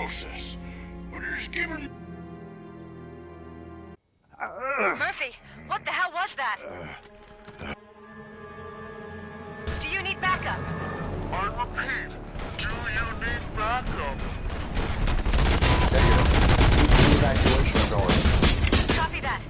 process, but it's given... Murphy, what the hell was that? Do you need backup? I repeat, do you need backup? Negative. Evacuation going. Copy that.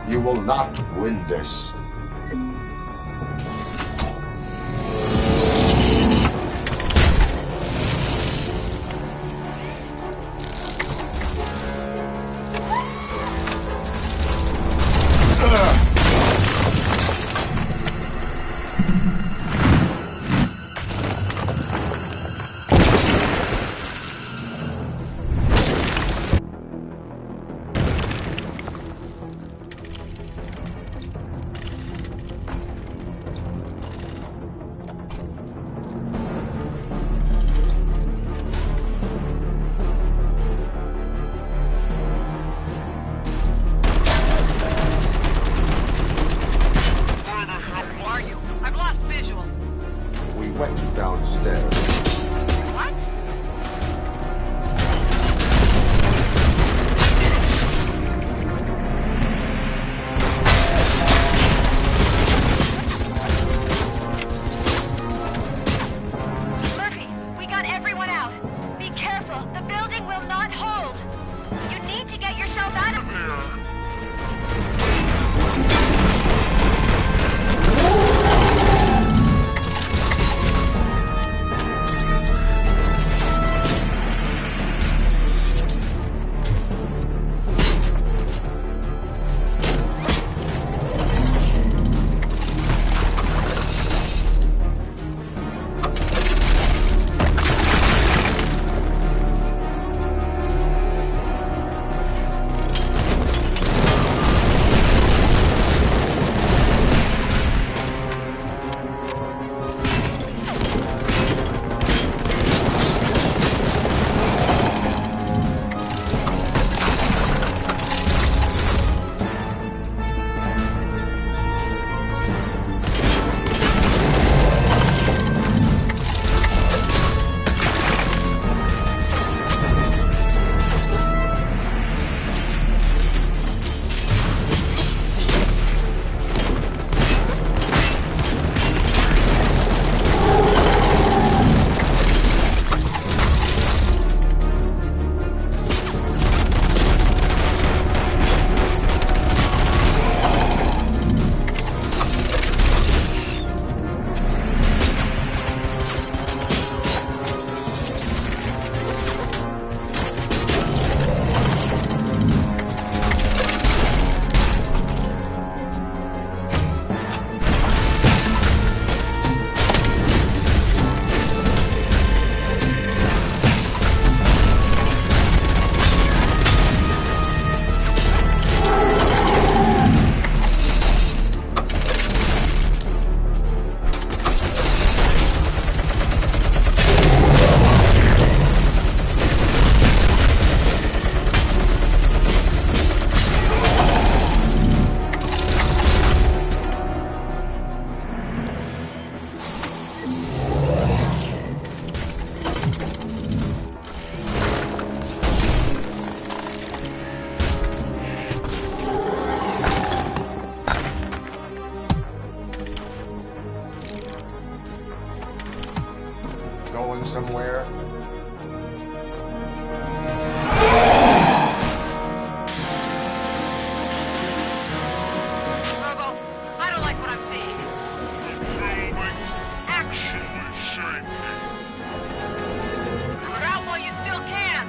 You will not win this. hiding somewhere? Robo, I don't like what I'm seeing. Buildings actually shaking. Get out while you still can.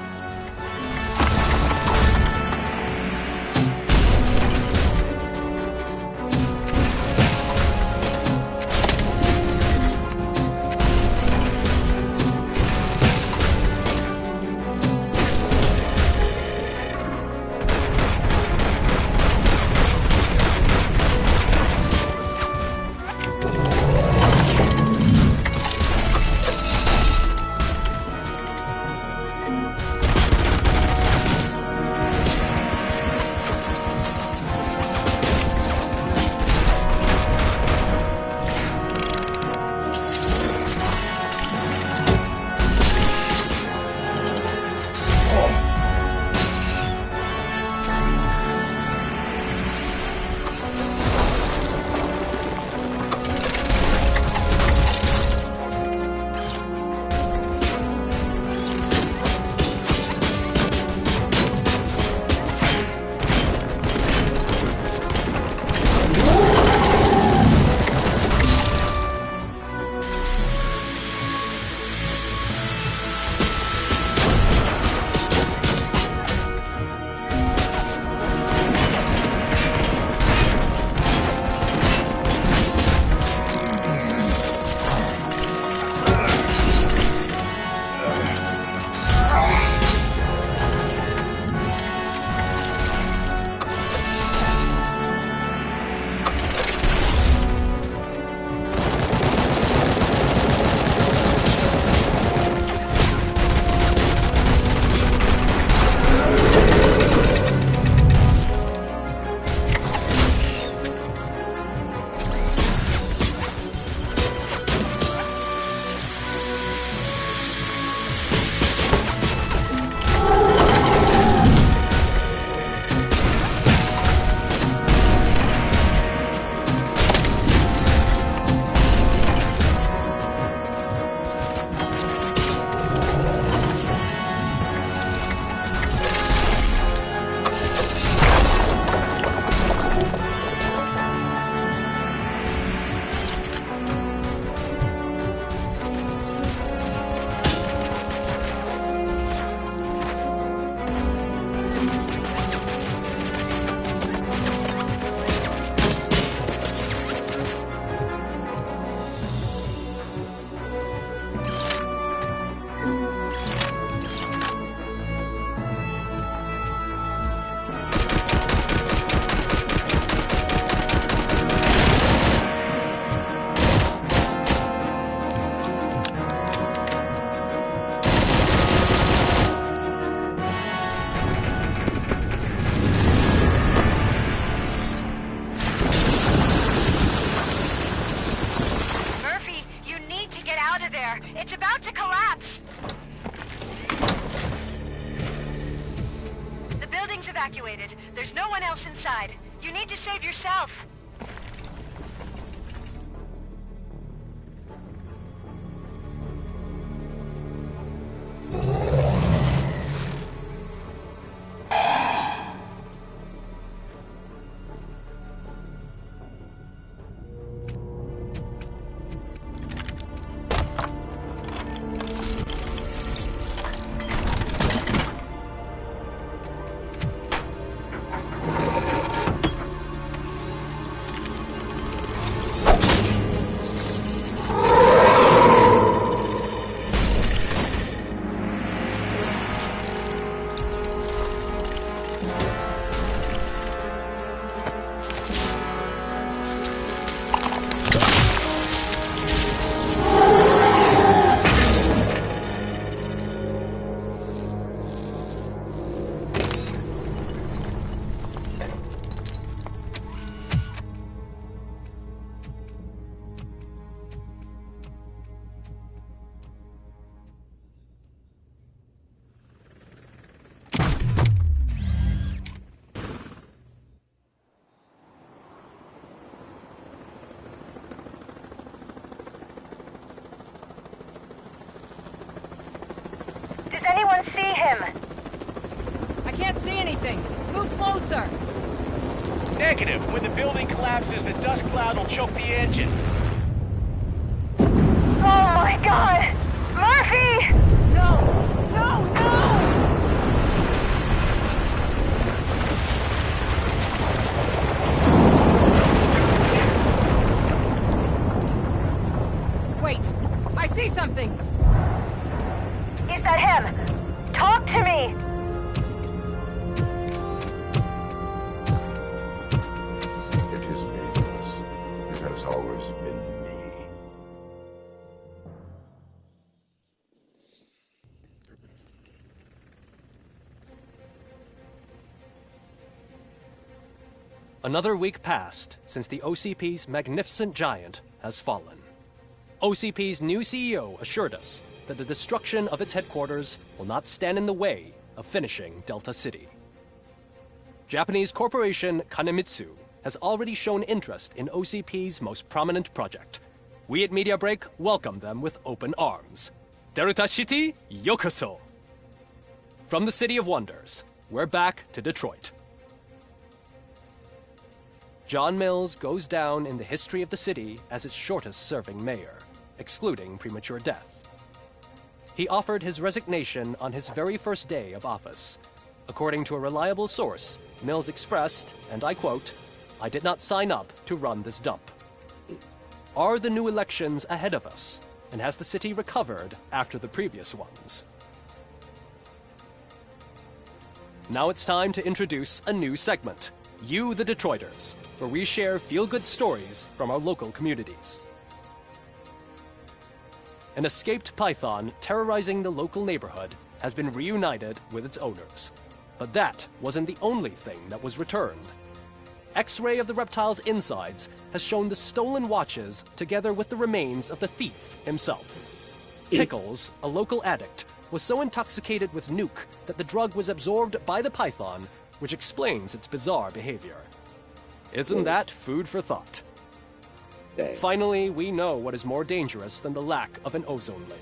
It's about to collapse! The building's evacuated. There's no one else inside. You need to save yourself. him? I can't see anything. Move closer. Negative. When the building collapses, the dust cloud will choke the engine. Oh my god! Murphy! No! No! No! Wait! I see something! Is that him? Talk to me! It is me, Lewis. It has always been me. Another week passed since the OCP's magnificent giant has fallen. OCP's new CEO assured us that the destruction of its headquarters will not stand in the way of finishing Delta City. Japanese corporation Kanemitsu has already shown interest in OCP's most prominent project. We at Media Break welcome them with open arms. Delta City, yokoso! From the City of Wonders, we're back to Detroit. John Mills goes down in the history of the city as its shortest-serving mayor, excluding premature death. He offered his resignation on his very first day of office. According to a reliable source, Mills expressed, and I quote, "I did not sign up to run this dump." Are the new elections ahead of us? And has the city recovered after the previous ones? Now it's time to introduce a new segment, You the Detroiters, where we share feel-good stories from our local communities. An escaped python terrorizing the local neighborhood has been reunited with its owners. But that wasn't the only thing that was returned. X-ray of the reptile's insides has shown the stolen watches together with the remains of the thief himself. Pickles, a local addict, was so intoxicated with nuke that the drug was absorbed by the python, which explains its bizarre behavior. Isn't that food for thought? Finally, we know what is more dangerous than the lack of an ozone layer.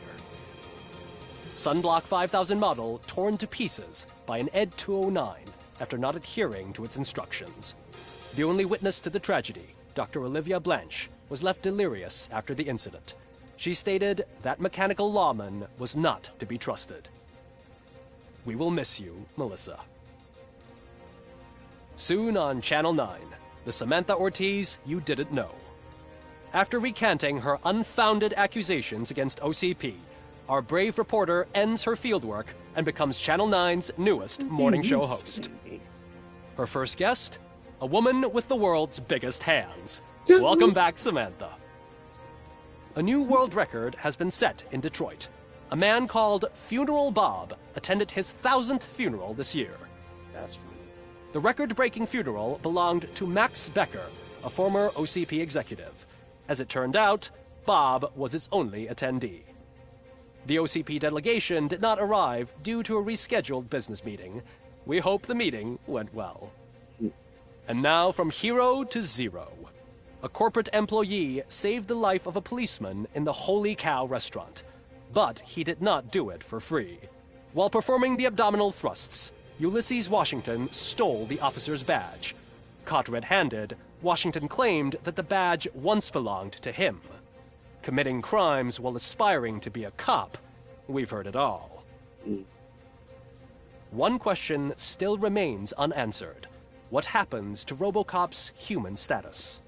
Sunblock 5000 model torn to pieces by an ED 209 after not adhering to its instructions. The only witness to the tragedy, Dr. Olivia Blanche, was left delirious after the incident. She stated that mechanical lawman was not to be trusted. We will miss you, Melissa. Soon on Channel 9, the Samantha Ortiz you didn't know. After recanting her unfounded accusations against OCP, our brave reporter ends her fieldwork and becomes Channel 9's newest morning show host. Her first guest? A woman with the world's biggest hands. Welcome back, Samantha. A new world record has been set in Detroit. A man called Funeral Bob attended his 1000th funeral this year. That's funny. The record-breaking funeral belonged to Max Becker, a former OCP executive. As it turned out, Bob was its only attendee. The OCP delegation did not arrive due to a rescheduled business meeting. We hope the meeting went well. And now from hero to zero. A corporate employee saved the life of a policeman in the Holy Cow restaurant. But he did not do it for free. While performing the abdominal thrusts, Ulysses Washington stole the officer's badge. Caught red-handed, Washington claimed that the badge once belonged to him. Committing crimes while aspiring to be a cop, we've heard it all. One question still remains unanswered. What happens to RoboCop's human status?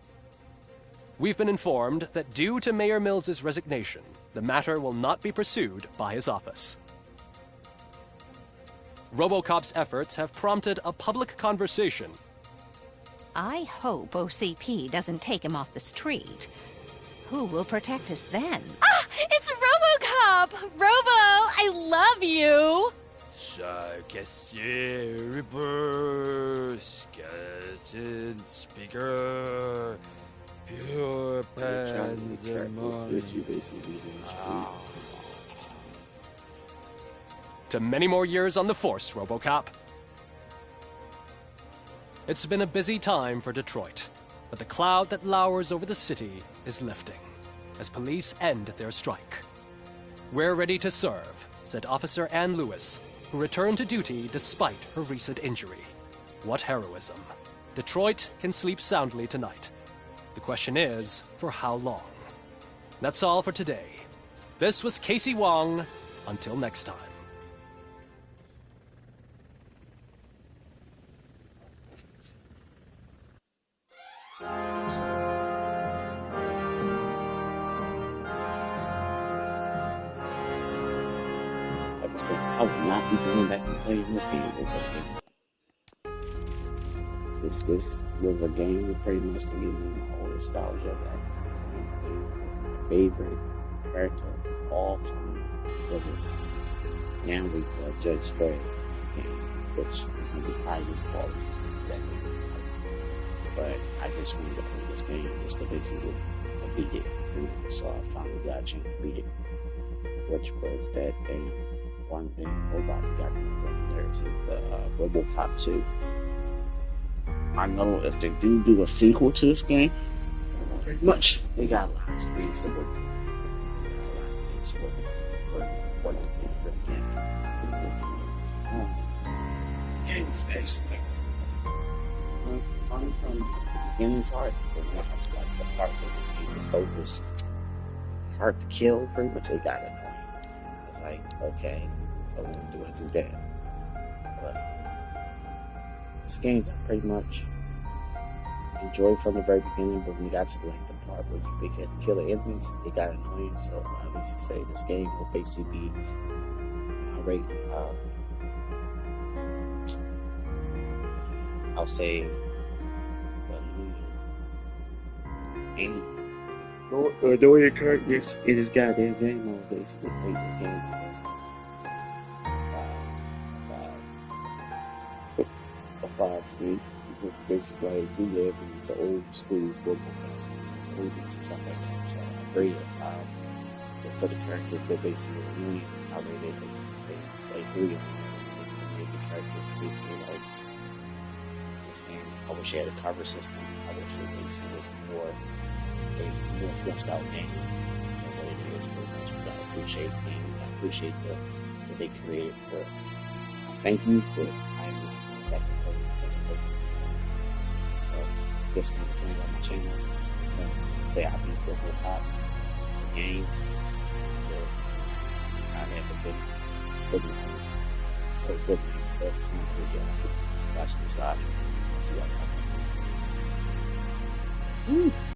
We've been informed that due to Mayor Mills's resignation, the matter will not be pursued by his office. RoboCop's efforts have prompted a public conversation. I hope OCP doesn't take him off the street. Who will protect us then? Ah! It's RoboCop! Robo, I love you! Sarcastic Reaper, skeleton speaker, pure pandemonium. To many more years on the force, RoboCop. It's been a busy time for Detroit, but the cloud that lowers over the city is lifting as police end their strike. We're ready to serve, said Officer Ann Lewis, who returned to duty despite her recent injury. What heroism. Detroit can sleep soundly tonight. The question is, for how long? That's all for today. This was Casey Wong. Until next time. Like I said, I would not be going back and playing this game over again. This was a game that pretty much to give me my whole nostalgia back. My favorite character of all time ever. Now we got Judge Dredd game, which is going to be highly quality to that game. But I just wanted to play this game just to basically beat it. So I finally got a chance to beat it, which was that thing. One thing nobody got me there is the RoboCop 2. I know if they do a sequel to this game, pretty much they got lots of things to work. This game is excellent. Fun from beginning to hard. That's like the part where the game is so just hard to kill. Pretty much they got it going. It's like, okay, so when do I do that? But this game I pretty much enjoyed from the very beginning, but when you got to like the part where you basically have to kill the enemies, it got annoying. So I used to say this game will basically be I'll say annoying characters in this goddamn game. I'll basically play this game. A 5 for me, because basically like, we live in the old school movies and stuff like that. So I rated a 5. But for the characters that basically was annoying, I rated a 3. The characters basically like this game. I wish it had a cover system. I wish it basically was a more fleshed out game than what it is. Pretty much, but I appreciate the game. I appreciate what they created for it. Thank you, but I'm back to play this game. So this one playing on my channel. So to say I beat RoboCop game, I have a good time to watch this live. See what I